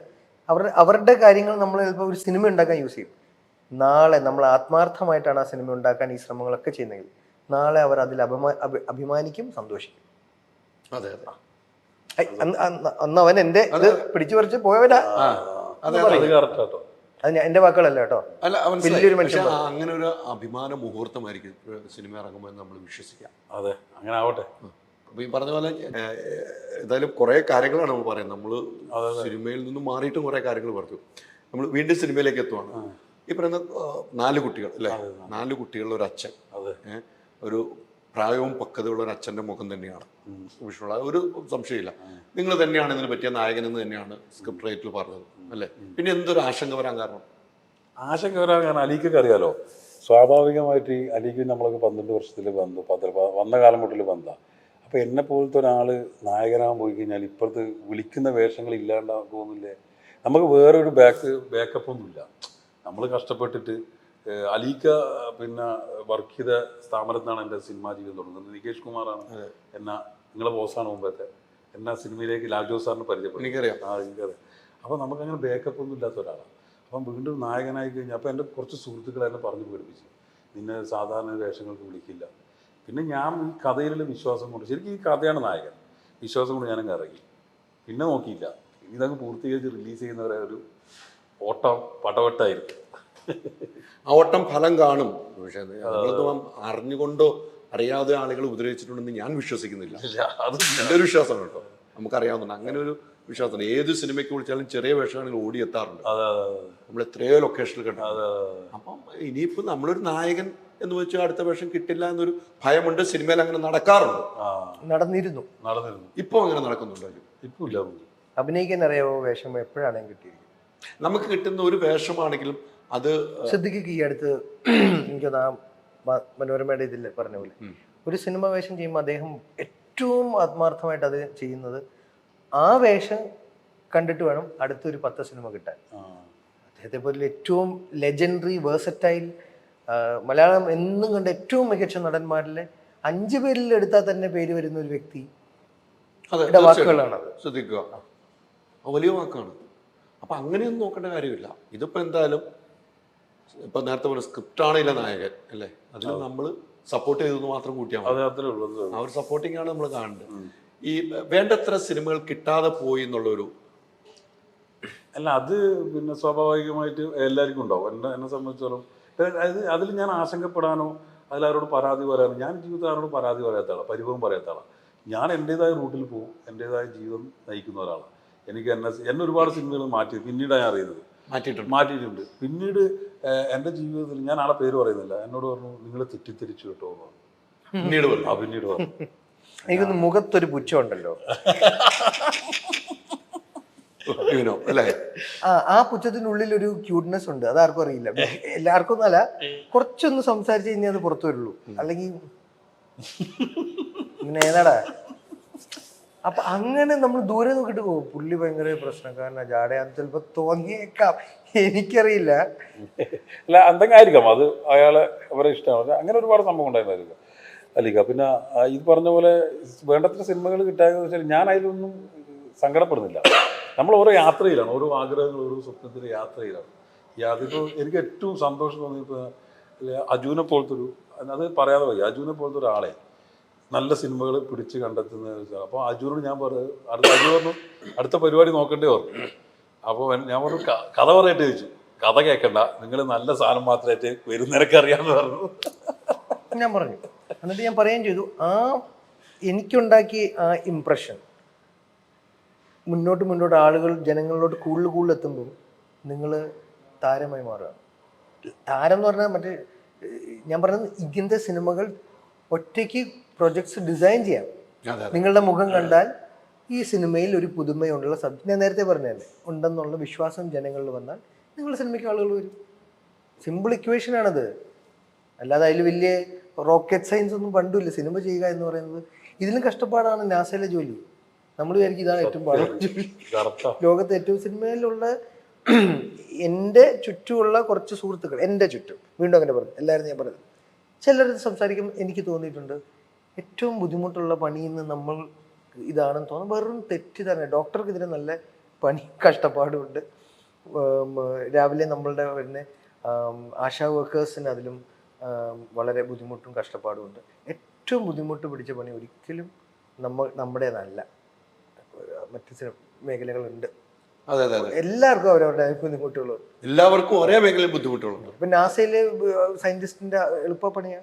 അവരുടെ കാര്യങ്ങൾ നമ്മൾ ചിലപ്പോൾ ഒരു സിനിമ ഉണ്ടാക്കാൻ യൂസ് ചെയ്യും. നാളെ നമ്മൾ ആത്മാർത്ഥമായിട്ടാണ് ആ സിനിമ ഉണ്ടാക്കാൻ ഈ ശ്രമങ്ങളൊക്കെ ചെയ്യുന്നതെങ്കിൽ നാളെ അവർ അതിൽ അഭിമാനിക്കും, സന്തോഷിക്കും. അന്ന് അവൻ എന്റെ ഇത് പിടിച്ചു പറിച്ച് പോയവനാ. അത് എന്റെ വാക്കുകളല്ല കേട്ടോ. വലിയൊരു മനുഷ്യൻ.
അങ്ങനെ ഒരു അഭിമാന മുഹൂർത്തമായിരിക്കും സിനിമ ഇറങ്ങുമ്പോൾ നമ്മൾ വിശ്വസിക്കാം.
അതെ, അങ്ങനെ ആവട്ടെ.
അപ്പൊ ഈ പറഞ്ഞ പോലെ എന്തായാലും കുറെ കാര്യങ്ങളാണ് നമ്മൾ പറയുന്നത്. നമ്മൾ സിനിമയിൽ നിന്നും മാറിയിട്ടും കുറെ കാര്യങ്ങൾ പറഞ്ഞു. നമ്മൾ വീണ്ടും സിനിമയിലേക്ക് എത്തുവാണ്. ഈ പറയുന്ന 4 കുട്ടികൾ അല്ലേ, 4 കുട്ടികളുടെ ഒരു അച്ഛൻ, ഒരു പ്രായവും പക്വതയുള്ള ഒരു അച്ഛൻ്റെ മുഖം തന്നെയാണ് വിഷ്ണുള്ള, ഒരു സംശയമില്ല. നിങ്ങൾ തന്നെയാണ് ഇതിന് പറ്റിയ നായകൻ എന്ന് തന്നെയാണ് സ്ക്രിപ്റ്റ് റൈറ്റിൽ പറഞ്ഞത് അല്ലേ. പിന്നെ എന്തൊരു ആശങ്ക വരാൻ കാരണം?
ആശങ്ക വരാൻ കാരണം അലീക്കൊക്കെ അറിയാലോ. സ്വാഭാവികമായിട്ട് അലീക്ക് നമ്മളൊക്കെ 12 വർഷത്തിൽ വന്ന കാലം മുതൽ ബന്ധം. അപ്പോൾ എന്നെ പോലത്തെ ഒരാൾ നായകനാകാൻ പോയി കഴിഞ്ഞാൽ ഇപ്പുറത്ത് വിളിക്കുന്ന വേഷങ്ങൾ ഇല്ലാണ്ടാ തോന്നില്ലേ. നമുക്ക് വേറൊരു ബാക്കപ്പൊന്നുമില്ല. നമ്മൾ കഷ്ടപ്പെട്ടിട്ട് അലീക്ക പിന്നെ വർക്ക് ചെയ്ത സ്ഥാപനത്തിനാണ് എൻ്റെ സിനിമാ ജീവിതം തുടങ്ങുന്നത്. നികേഷ് കുമാറാണ് നിങ്ങളെ ബോസാണ് മുമ്പത്തെ എന്നാ സിനിമയിലേക്ക് ലാൽ ജോസ് സാറിന് പരിചയപ്പെടും.
എനിക്കറിയാം.
അപ്പോൾ നമുക്കങ്ങനെ ബാക്കപ്പ് ഒന്നും ഇല്ലാത്ത ഒരാളാണ്. അപ്പം വീണ്ടും നായകനായി കഴിഞ്ഞാൽ, അപ്പോൾ എൻ്റെ കുറച്ച് സുഹൃത്തുക്കൾ എന്നെ പറഞ്ഞു പേടിപ്പിച്ചു, നിന്നെ സാധാരണ വേഷങ്ങൾക്ക് വിളിക്കില്ല. പിന്നെ ഞാൻ ഈ കഥയിലുള്ള വിശ്വാസം കൊണ്ട്, ശരിക്കും ഈ കഥയാണ് നായകൻ, വിശ്വാസം കൊണ്ട് ഞാനങ്ങ് ഇറങ്ങി. പിന്നെ നോക്കിയില്ല. ഇതങ്ങ് പൂർത്തീകരിച്ച് റിലീസ് ചെയ്യുന്നവരെ ഒരു ഓട്ടം പടവട്ടായിരിക്കും.
ആ ഓട്ടം ഫലം കാണും. പക്ഷേ നമ്മളൊന്നും അറിഞ്ഞുകൊണ്ടോ അറിയാതെ ആളുകൾ ഉപദ്രവിച്ചിട്ടുണ്ടെന്ന് ഞാൻ വിശ്വസിക്കുന്നില്ല.
അത്
എൻ്റെ ഒരു വിശ്വാസമാണ് കേട്ടോ. നമുക്കറിയാവുന്നുണ്ട് അങ്ങനെ ഒരു വിശ്വാസമാണ്. ഏത് സിനിമയ്ക്ക് വിളിച്ചാലും ചെറിയ വേഷമാണെങ്കിൽ ഓടിയെത്താറുണ്ട്. നമ്മൾ എത്രയോ ലൊക്കേഷനിൽ കണ്ടു. അപ്പം ഇനിയിപ്പോൾ നമ്മളൊരു നായകൻ എന്ന് വെച്ചാൽ അടുത്ത വേഷം കിട്ടില്ല എന്നൊരു ഭയമുണ്ട്. സിനിമയിൽ അങ്ങനെ നടക്കാറുണ്ട്.
നടന്നിരുന്നു.
ഇപ്പോൾ അങ്ങനെ നടക്കുന്നുണ്ടോ?
ഇപ്പോൾ ഇല്ല.
അഭിനയിക്കാൻ അറിയാവോ വേഷം എപ്പോഴാണ് കിട്ടിയിരിക്കുന്നത്?
നമുക്ക് കിട്ടുന്ന ഒരു വേഷമാണെങ്കിലും അത്
ശ്രദ്ധിക്കുക. ഈ അടുത്ത് എനിക്കത് മനോരമയുടെ ഇതിൽ പറഞ്ഞ പോലെ ഒരു സിനിമ വേഷം ചെയ്യുമ്പോൾ അദ്ദേഹം ഏറ്റവും ആത്മാർത്ഥമായിട്ട് അത് ചെയ്യുന്നത് ആ വേഷം കണ്ടിട്ട് വേണം അടുത്തൊരു 10 സിനിമ കിട്ടാൻ. അദ്ദേഹത്തെ പോലെ ഏറ്റവും ലെജൻഡറി വേഴ്സറ്റൈൽ മലയാളം എന്നും കണ്ട ഏറ്റവും മികച്ച നടന്മാരിലെ 5 പേരിൽ എടുത്താൽ തന്നെ പേര് വരുന്ന ഒരു വ്യക്തി വാക്കുകളാണത്.
ശ്രദ്ധിക്കുക, വലിയ വാക്കാണ്. അപ്പം അങ്ങനെയൊന്നും നോക്കേണ്ട കാര്യമില്ല. ഇതിപ്പോൾ എന്തായാലും ഇപ്പം നേരത്തെ പോലെ സ്ക്രിപ്റ്റാണില്ല നായകൻ അല്ലേ, അതിൽ നമ്മൾ സപ്പോർട്ട് ചെയ്തെന്ന് മാത്രം കൂട്ടിയാൽ മതി. ആ ഒരു സപ്പോർട്ടിംഗ് ആണ് നമ്മൾ കാണേണ്ടത്. ഈ വേണ്ടത്ര സിനിമകൾ കിട്ടാതെ പോയി എന്നുള്ളൊരു
അല്ല, അത് പിന്നെ സ്വാഭാവികമായിട്ട് എല്ലാവർക്കും ഉണ്ടാവും. എന്നെ സംബന്ധിച്ചോളം അതിൽ ഞാൻ ആശങ്കപ്പെടാനോ അതിലാരോട് പരാതി പറയാനോ, ഞാൻ ജീവിതത്തിൽ ആരോട് പരാതി പറയാത്ത ആളാണ്, പരിഭവം പറയാത്ത ആളാണ്. ഞാൻ എൻ്റേതായ റൂട്ടിൽ പോകും, എൻ്റേതായ ജീവിതം നയിക്കുന്ന ഒരാളാണ്. എനിക്ക് എന്നെ ഒരുപാട് സിനിമകൾ പിന്നീടാണ് ഞാൻ അറിയുന്നത്, മാറ്റിയിട്ടുണ്ട്. പിന്നീട് എൻ്റെ ജീവിതത്തിൽ ഞാൻ ആളെ പേര് പറയുന്നില്ല, എന്നോട് പറഞ്ഞു നിങ്ങൾ തെറ്റിദ്ധരിച്ചു കേട്ടോ എന്ന് പറഞ്ഞു. പിന്നീട് പറഞ്ഞു
എനിക്കൊന്ന് മുഖത്തൊരു പുച്ഛമുണ്ടല്ലോ. ആ പുച്ഛത്തിനുള്ളിൽ ഒരു ക്യൂട്ട്നെസ് ഉണ്ട്, അതാർക്കും അറിയില്ല. എല്ലാവർക്കും ഒന്നല്ല, കുറച്ചൊന്ന് സംസാരിച്ച് കഴിഞ്ഞാൽ അത് പുറത്തു വരുള്ളൂ. അല്ലെങ്കിൽ ഇങ്ങനെ ഏതാടാ. അപ്പൊ അങ്ങനെ നമ്മൾ ദൂരെ നോക്കിട്ട് പോകും, പുള്ളി ഭയങ്കര പ്രശ്നക്കാരനാ, ജാടയാന്ന് ചിലപ്പോ തോന്നിയേക്കാം, എനിക്കറിയില്ല.
അല്ല, എന്തെങ്കിലും ആയിരിക്കാം, അത് അയാളെ അവരെ ഇഷ്ടമാണ്. അങ്ങനെ ഒരുപാട് സംഭവം ഉണ്ടായിരുന്നായിരിക്കും അല്ലിക്ക. പിന്നെ ഇത് പറഞ്ഞ പോലെ വേണ്ടത്ര സിനിമകൾ കിട്ടാമെന്ന് വെച്ചാൽ ഞാൻ അതിലൊന്നും സങ്കടപ്പെടുന്നില്ല. നമ്മൾ ഓരോ യാത്രയിലാണ്, ഓരോ ആഗ്രഹങ്ങൾ, ഓരോ സ്വപ്നത്തിൻ്റെ യാത്രയിലാണ്. അതിപ്പോൾ എനിക്ക് ഏറ്റവും സന്തോഷം തോന്നിയപ്പോൾ അജുവിനെ പോലത്തെ അത് പറയാതെ വയ്യ, അജുവിനെ പോലത്തെ ഒരാളെ നല്ല സിനിമകൾ പിടിച്ച് കണ്ടെത്തുന്ന. അപ്പോൾ അജുവിനോട് ഞാൻ അജു പറഞ്ഞു അടുത്ത പരിപാടി നോക്കേണ്ടേ പറഞ്ഞു. അപ്പോൾ ഞാൻ പറഞ്ഞു കഥ പറയട്ടെ ചോദിച്ചു. കഥ കേൾക്കണ്ട, നിങ്ങൾ നല്ല സാധനം മാത്രമായിട്ട് വരുന്നവരൊക്കെ അറിയാമെന്ന് പറഞ്ഞു.
ഞാൻ പറഞ്ഞു, എന്നിട്ട് ഞാൻ പറയുകയും ചെയ്തു, എനിക്കുണ്ടാക്കിയ ആ ഇംപ്രഷൻ മുന്നോട്ട് ആളുകൾ ജനങ്ങളിലോട്ട് കൂടുതൽ എത്തുമ്പോൾ നിങ്ങൾ താരമായി മാറുക. താരം എന്ന് പറഞ്ഞാൽ മറ്റേ ഞാൻ പറഞ്ഞത് ഇങ്ങനത്തെ സിനിമകൾ ഒറ്റയ്ക്ക് പ്രൊജക്ട്സ് ഡിസൈൻ ചെയ്യാം. നിങ്ങളുടെ മുഖം കണ്ടാൽ ഈ സിനിമയിൽ ഒരു പുതുമയുള്ള സബ്ജക്ട്, ഞാൻ നേരത്തെ പറഞ്ഞതല്ലേ, ഉണ്ടെന്നുള്ള വിശ്വാസം ജനങ്ങളിൽ വന്നാൽ നിങ്ങളുടെ സിനിമയ്ക്ക് ആളുകൾ വരും. സിമ്പിൾ ഇക്വേഷനാണത്. അല്ലാതെ അതിൽ വലിയ റോക്കറ്റ് സയൻസ് ഒന്നും പണ്ടുമില്ല. സിനിമ ചെയ്യുക എന്ന് പറയുന്നത് ഇതിലും കഷ്ടപ്പാടാണ് നാസയിലെ ജോലി. നമ്മൾ വിചാരിക്കും ഇതാണ് ഏറ്റവും പാടുള്ള ജോലി. ലോകത്തെ ഏറ്റവും സിനിമയിലുള്ള എൻ്റെ ചുറ്റുമുള്ള കുറച്ച് സുഹൃത്തുക്കൾ, എൻ്റെ ചുറ്റും, വീണ്ടും അങ്ങനെ പറഞ്ഞു, എല്ലാവരും ഞാൻ പറഞ്ഞത്, ചിലർ സംസാരിക്കുമ്പോൾ എനിക്ക് തോന്നിയിട്ടുണ്ട് ഏറ്റവും ബുദ്ധിമുട്ടുള്ള പണിയെന്ന് നമ്മൾ ഇതാണെന്ന് തോന്നുന്നു. വെറും തെറ്റിദ്ധാരണ. ഡോക്ടർക്ക് ഇതിന് നല്ല പണി കഷ്ടപ്പാടുമുണ്ട്. രാവിലെ നമ്മളുടെ പിന്നെ ആശാ വർക്കേഴ്സിന് അതിലും വളരെ ബുദ്ധിമുട്ടും കഷ്ടപ്പാടുമുണ്ട്. ഏറ്റവും ബുദ്ധിമുട്ട് പിടിച്ച പണി ഒരിക്കലും നമ്മുടേതല്ല. മറ്റ് മേഖലകളുണ്ട്. എല്ലാവർക്കും അവരവരുടെ ബുദ്ധിമുട്ടുകളുണ്ട്.
എല്ലാവർക്കും ഒരേ മേഖലയിൽ ബുദ്ധിമുട്ടുകളുണ്ട്.
ഇപ്പം നാസയിലെ സയന്റിസ്റ്റിന്റെ എളുപ്പ പണിയാ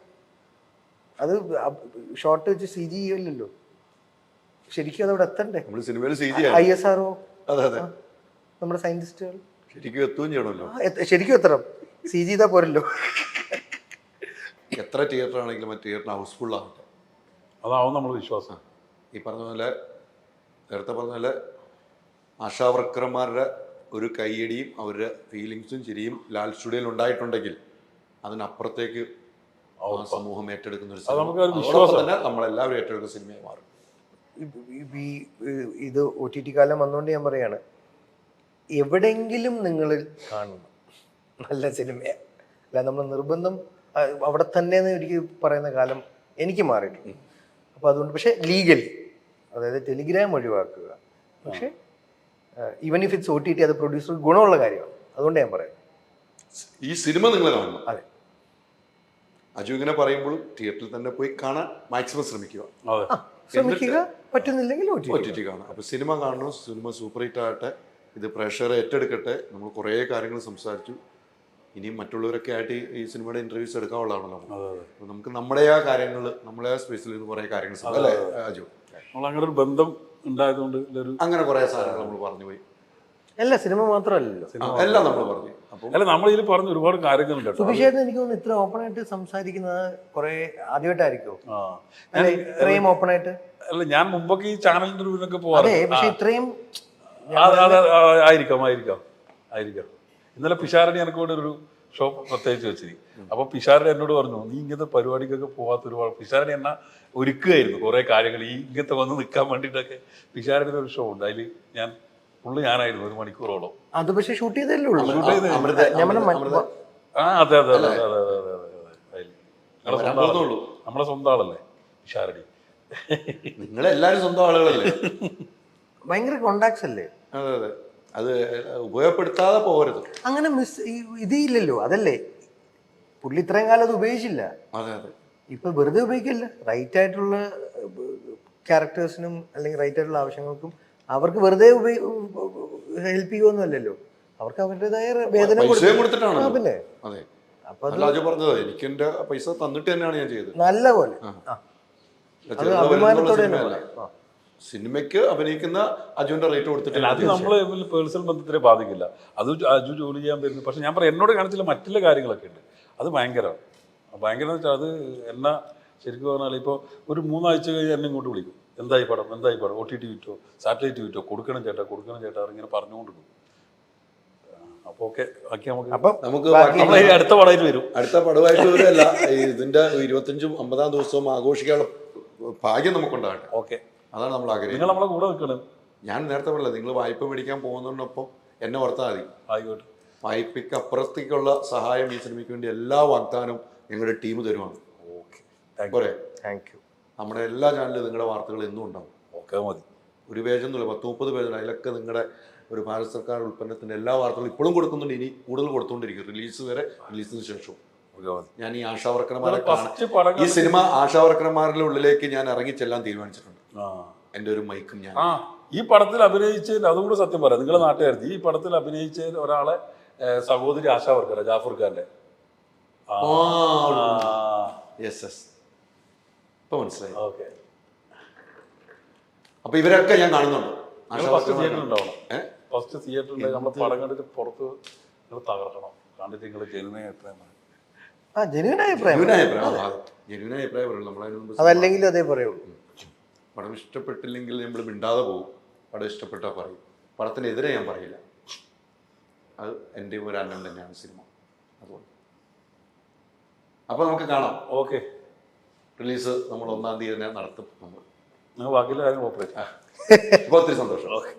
അത്. ഷോർട്ട് വെച്ച് CG ചെയ്യല്ലോ, ശരിക്കും അതവിടെ എത്തണ്ടേ. ISRO നമ്മുടെ സയന്റിസ്റ്റുകൾ
ശരിക്കും എത്തുകയും ചെയ്യണമല്ലോ.
ശരിക്കും എത്തണം, CG ചെയ്താ പോരല്ലോ.
എത്ര തിയേറ്റർ ആണെങ്കിലും ആ തിയേറ്റർ ഹൗസ്ഫുൾ ആവട്ടെ,
അതാവും നമ്മൾ വിശ്വാസം.
ഈ പറഞ്ഞ പോലെ നേരത്തെ പറഞ്ഞ പോലെ ആശാവർക്കർമാരുടെ ഒരു കയ്യടിയും അവരുടെ ഫീലിങ്സും ചിരിയും ലാൽ സ്റ്റുഡിയോയിൽ ഉണ്ടായിട്ടുണ്ടെങ്കിൽ അതിനപ്പുറത്തേക്ക് സമൂഹം ഏറ്റെടുക്കുന്ന ഒരു സിനിമ നമ്മളെല്ലാവരും ഏറ്റെടുക്കുന്ന സിനിമയായി മാറും.
ഇത് OTT കാലം വന്നുകൊണ്ട് ഞാൻ പറയാണ്, എവിടെയെങ്കിലും നിങ്ങൾ കാണണം നല്ല സിനിമയാണ്. അല്ല നമ്മൾ നിർബന്ധം അവിടെ തന്നെ എനിക്ക് പറയുന്ന കാലം എനിക്ക് മാറിയിട്ടുണ്ട്. അപ്പോൾ അതുകൊണ്ട് പക്ഷേ ലീഗലി, അതായത് ടെലിഗ്രാം ഒഴിവാക്കുക. പക്ഷേ ഈവൻ ഇഫ് ഇറ്റ്സ് OTT അത് പ്രൊഡ്യൂസർ ഗുണമുള്ള കാര്യമാണ്. അതുകൊണ്ട് ഞാൻ പറയാം
ഈ സിനിമ നിങ്ങൾ കാണണം.
അതെ,
അജു ഇങ്ങനെ പറയുമ്പോഴും തിയേറ്ററിൽ തന്നെ പോയി കാണാൻ മാക്സിമം ശ്രമിക്കുക.
അതെ.
ശ്രമിക്കുക, പറ്റുന്നില്ലെങ്കിൽ
OTT കാണാം. അപ്പോൾ സിനിമ കാണണം, സിനിമ സൂപ്പർ ഹിറ്റ് ആകട്ടെ, ഇത് പ്രേക്ഷകരെ ഏറ്റെടുക്കട്ടെ. നമ്മൾ കുറേ കാര്യങ്ങൾ സംസാരിച്ചു. ഇനിയും മറ്റുള്ളവരൊക്കെ ആയിട്ട് ഈ സിനിമയുടെ ഇന്റർവ്യൂസ് എടുക്കാനുള്ളതാണല്ലോ നമുക്ക്. അപ്പോൾ നമുക്ക് നമ്മുടെ ആ കാര്യങ്ങൾ, നമ്മുടെ ആ സ്പേസിൽ നിന്ന് കുറേ കാര്യങ്ങൾ അല്ലേ അജു?
നമ്മൾ അങ്ങനെ ഒരു ബന്ധം ഉണ്ടായതുകൊണ്ട്
അങ്ങനെ കുറേ സാധനങ്ങൾ നമ്മൾ പറഞ്ഞു പോയി.
അല്ല, സിനിമ മാത്രമല്ലല്ലോ,
എല്ലാം നമ്മൾ പറഞ്ഞു. അപ്പം
അല്ല, നമ്മൾ ഇതിൽ പറഞ്ഞ ഒരുപാട് കാര്യങ്ങളുണ്ട് കേട്ടോ.
സുബിഷേട്ടൻ എനിക്ക് തോന്നുന്നു ഇത്ര ഓപ്പൺ ആയിട്ട് സംസാരിക്കുന്നത് കുറെ ആദ്യമായിട്ടായിരിക്കും.
ആ.
അല്ലെ, ഇത്രയും ഓപ്പൺ ആയിട്ട്.
അല്ല, ഞാൻ മുമ്പൊക്കെ ഈ ചാനൽ ഇന്റർവ്യൂവിനൊക്കെ
അതെ,
പോവാറുണ്ട്.
പക്ഷെ ഇത്രയും
ആയിരിക്കാം. ഇന്നലെ പിഷാരടി എനിക്ക് കൂടെ ഒരു ഷോ പ്രത്യേകിച്ച് വെച്ചിരിക്കും. അപ്പൊ പിഷാരടി എന്നോട് പറഞ്ഞു, നീ ഇങ്ങനത്തെ പരിപാടിക്കൊക്കെ പോവാത്ത ഒരുപാട്. പിഷാരടി എന്നെ ഒരുക്കുകയായിരുന്നു കുറെ കാര്യങ്ങൾ ഈ ഇങ്ങനത്തെ വന്ന് നിൽക്കാൻ വേണ്ടിയിട്ടൊക്കെ. പിഷാരടിയുടെ ഒരു ഷോ ഉണ്ട്, അതിൽ ഞാനായിരുന്നു 1 മണിക്കൂറോളം.
അത് പക്ഷെ ഷൂട്ട് ചെയ്തല്ലേ ഉള്ളൂ.
ഷൂട്ട് ചെയ്ത് ആ അതെ. നമ്മളെ സ്വന്തം ആളല്ലേ പിഷാരടി.
നിങ്ങളെല്ലാരും സ്വന്തം ആളുകളല്ലേ?
ഭയങ്കര കോണ്ടാക്ട്സ് അല്ലേ?
അതെ. അത് ഉപയോഗപ്പെടുത്താതെ പോകരുത്.
അങ്ങനെ ഇതില്ലല്ലോ, അതല്ലേ പുള്ളി ഇത്രയും കാലം അത് ഉപയോഗിച്ചില്ല.
അതെ.
ഇപ്പൊ വെറുതെ ഉപയോഗിക്കില്ല. റൈറ്റ് ആയിട്ടുള്ള ക്യാരക്ടേഴ്സിനും അല്ലെങ്കിൽ റൈറ്റ് ആയിട്ടുള്ള ആവശ്യങ്ങൾക്കും അവർക്ക് വെറുതെ ഹെൽപ്പ് ചെയ്യുമൊന്നും അല്ലല്ലോ. അവർക്ക് അവരുടേതായ വേതനം
കൊടുത്തിട്ടാണ്.
പിന്നെ
അതെ. അപ്പൊ അജു പറഞ്ഞത് എനിക്ക് എന്റെ പൈസ തന്നിട്ട് തന്നെയാണ് ഞാൻ ചെയ്തത്.
നല്ല പോലെ അഭിമാനത്തോടെ
സിനിമയ്ക്ക് അഭിനയിക്കുന്ന അജുവിന്റെ റേറ്റ് കൊടുത്തിട്ട്
അത് നമ്മൾ പേഴ്സണൽ ബന്ധത്തിനെ ബാധിക്കില്ല. അത് അജു ജോലി ചെയ്യാൻ വരുന്നു. പക്ഷെ ഞാൻ പറയാം, എന്നോട് കാണിച്ചില്ല മറ്റുള്ള കാര്യങ്ങളൊക്കെ ഉണ്ട്. അത് ഭയങ്കരമാണ്. ഭയങ്കരം എന്ന് വെച്ചാൽ അത് എന്നാ ശരിക്കും പറഞ്ഞാൽ ഇപ്പോൾ ഒരു 3 ആഴ്ച കഴിഞ്ഞ് എന്നെ ഇങ്ങോട്ട് വിളിക്കും. എന്തായി പടം OTT വിറ്റോ, സാറ്റലൈറ്റ് വിറ്റോ, കൊടുക്കണം ചേട്ടാ ഇങ്ങനെ പറഞ്ഞുകൊണ്ടിരിക്കും. അപ്പോൾ ഓക്കെ ബാക്കി നമുക്ക് അടുത്ത പടമായിട്ട് വരും.
അടുത്ത പടമായിട്ട് വരുമല്ല, ഇതിന്റെ 25ഉം 50-ാം ദിവസവും ആഘോഷിക്കാനുള്ള ഭാഗ്യം നമുക്കുണ്ടാകട്ടെ.
ഓക്കെ,
അതാണ് നമ്മൾ ആഗ്രഹിക്കുന്നത്.
നിങ്ങൾ നമ്മളെ കൂടെ നിൽക്കണം.
ഞാൻ നേരത്തെ പറഞ്ഞില്ല, നിങ്ങൾ വായ്പ മേടിക്കാൻ പോകുന്നതിനൊപ്പം എന്നെ ഓർത്താൽ മതി.
ആയിക്കോട്ടെ.
വായ്പയ്ക്ക് അപ്പുറത്തേക്കുള്ള സഹായം ഈ സിനിമയ്ക്ക് വേണ്ടി എല്ലാ വാഗ്ദാനവും ഞങ്ങളുടെ ടീം തരുവാണ്.
പോരെ?
Thank you.
നമ്മുടെ എല്ലാ ചാനലിലും നിങ്ങളുടെ വാർത്തകൾ എന്നും ഉണ്ടാവും.
ഓക്കെ, മതി.
ഒരു പേജൊന്നുമില്ല, 10-30 പേജുണ്ട്. അതിലൊക്കെ നിങ്ങളുടെ ഒരു ഭാരത സർക്കാർ ഉൽപ്പന്നത്തിൻ്റെ എല്ലാ വാർത്തകളും ഇപ്പോഴും കൊടുക്കുന്നുണ്ട്. ഇനി കൂടുതൽ കൊടുത്തുകൊണ്ടിരിക്കും, റിലീസ് വരെ, റിലീസിന് ശേഷവും. ഞാൻ ഈ ആശാവർക്കർമാരെ ഈ സിനിമ ആശാവർക്കർമാരുടെ ഉള്ളിലേക്ക് ഞാൻ ഇറങ്ങി ചെല്ലാൻ തീരുമാനിച്ചിട്ടുണ്ട്. എൻ്റെ ഒരു മൈക്കും ഞാൻ
ഈ പടത്തിൽ അഭിനയിച്ചതിൽ അതുകൂടെ സത്യം പറയാം, നിങ്ങളുടെ നാട്ടുകാർക്ക് ഈ പടത്തിൽ അഭിനയിച്ച ഒരാളെ സഹോദരി ആശാവർക്കർ ജാഫർ ഖാന്റെ.
ഇപ്പൊ മനസ്സിലായി.
ഓക്കെ.
അപ്പൊ ഇവരൊക്കെ ഞാൻ കാണുന്നുണ്ട്.
ഫസ്റ്റ് തിയേറ്ററിൽ നമ്മൾ പടം കണ്ടിട്ട് പുറത്ത് നിങ്ങൾ തകർക്കണം. കണ്ടിട്ട് നിങ്ങൾ ജനുവിനായ അഭിപ്രായം.
അതല്ലെങ്കിൽ അതേ പറയുള്ളൂ.
പടം ഇഷ്ടപ്പെട്ടില്ലെങ്കിൽ നമ്മൾ മിണ്ടാതെ പോകും. പടം ഇഷ്ടപ്പെട്ടാൽ പറയും. പടത്തിനെതിരെ ഞാൻ പറയില്ല. അത് എൻ്റെ ഒരു അന്നം തന്നെയാണ് സിനിമ. അതുകൊണ്ട് അപ്പോൾ നമുക്ക് കാണാം.
ഓക്കെ.
റിലീസ് നമ്മൾ 1-ാം തീയതി തന്നെ നടത്തും. നമ്മൾ
ബാക്കിയുള്ള കാര്യം ഓപ്പറേറ്റ്.
അപ്പോൾ ഒത്തിരി സന്തോഷം.
ഓക്കെ.